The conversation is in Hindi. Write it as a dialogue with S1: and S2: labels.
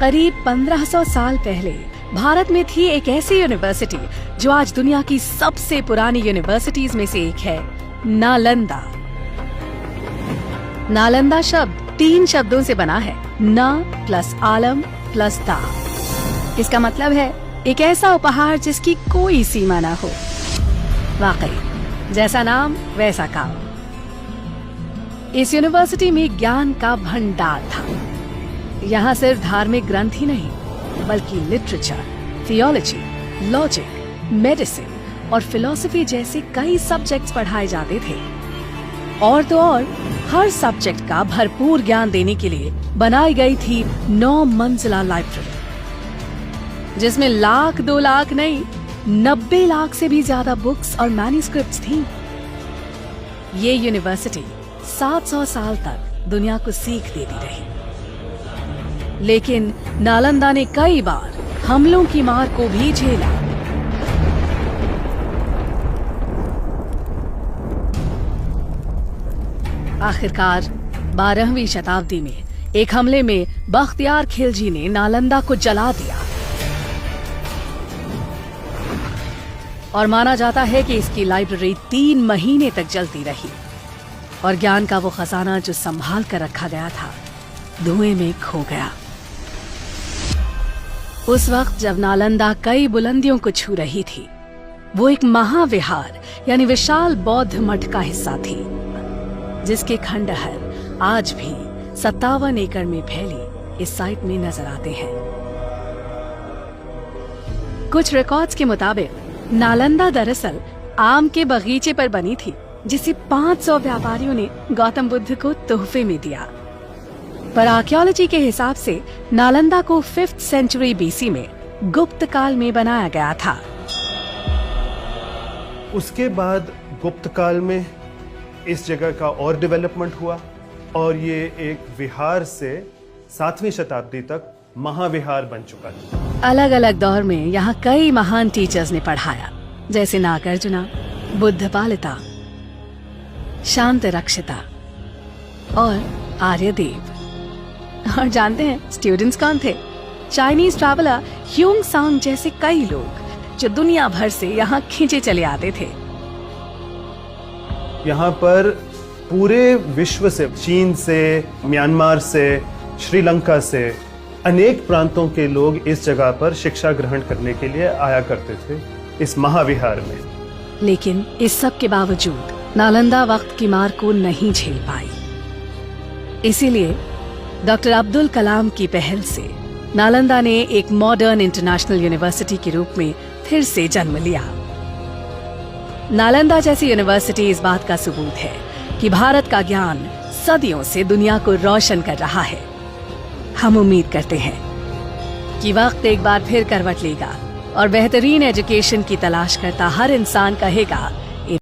S1: करीब 1500 साल पहले भारत में थी एक ऐसी यूनिवर्सिटी जो आज दुनिया की सबसे पुरानी यूनिवर्सिटीज में से एक है, नालंदा। नालंदा शब्द 3 शब्दों से बना है, न प्लस आलम प्लस दा। इसका मतलब है एक ऐसा उपहार जिसकी कोई सीमा ना हो। वाकई जैसा नाम वैसा काम। इस यूनिवर्सिटी में ज्ञान का भंडार था। यहाँ सिर्फ धार्मिक ग्रंथ ही नहीं बल्कि लिटरेचर, थियोलॉजी, लॉजिक, मेडिसिन और फिलॉसफी जैसे कई सब्जेक्ट्स पढ़ाए जाते थे। और तो और हर सब्जेक्ट का भरपूर ज्ञान देने के लिए बनाई गई थी 9 मंजिला लाइब्रेरी, जिसमें लाख 2 लाख नहीं 90 लाख से भी ज्यादा बुक्स और मैन्युस्क्रिप्ट्स थी। ये यूनिवर्सिटी 700 साल तक दुनिया को सीख देती रही, लेकिन नालंदा ने कई बार हमलों की मार को भी झेला। आखिरकार 12वीं शताब्दी में एक हमले में बख्तियार खिलजी ने नालंदा को जला दिया और माना जाता है कि इसकी लाइब्रेरी 3 महीने तक जलती रही और ज्ञान का वो खजाना जो संभाल कर रखा गया था धुएं में खो गया। उस वक्त जब नालंदा कई बुलंदियों को छू रही थी, वो एक महाविहार यानी विशाल बौद्ध मठ का हिस्सा थी, जिसके खंडहर आज भी 57 एकड़ में फैली इस साइट में नजर आते हैं। कुछ रिकॉर्ड्स के मुताबिक नालंदा दरअसल आम के बगीचे पर बनी थी, जिसे 500 व्यापारियों ने गौतम बुद्ध को तोहफे में दिया। पर आर्कियोलॉजी के हिसाब से नालंदा को 5th सेंचुरी बीसी में गुप्त काल में बनाया गया था।
S2: उसके बाद गुप्त काल में इस जगह का और डेवलपमेंट हुआ और ये एक विहार से 7वीं शताब्दी तक महाविहार बन चुका था।
S1: अलग अलग दौर में यहाँ कई महान टीचर्स ने पढ़ाया, जैसे नागार्जुना, बुद्धपालिता, शांत रक्षिता और आर्यदेव। और जानते हैं स्टूडेंट्स कौन थे? चाइनीज ट्रैवलर ह्यूंग सांग जैसे कई लोग जो दुनिया भर से यहाँ खींचे चले आते थे।
S2: यहाँ पर पूरे विश्व से, चीन से, म्यांमार से, श्रीलंका से अनेक प्रांतों के लोग इस जगह पर शिक्षा ग्रहण करने के लिए आया करते थे इस महाविहार में।
S1: लेकिन इस सब के बावजूद नालंदा वक्त की मार को नहीं झेल पाई। इसीलिए डॉक्टर अब्दुल कलाम की पहल से नालंदा ने एक मॉडर्न इंटरनेशनल यूनिवर्सिटी के रूप में फिर से जन्म लिया। नालंदा जैसी यूनिवर्सिटी इस बात का सबूत है कि भारत का ज्ञान सदियों से दुनिया को रोशन कर रहा है। हम उम्मीद करते हैं कि वक्त एक बार फिर करवट लेगा और बेहतरीन एजुकेशन की तलाश करता हर इंसान कहेगा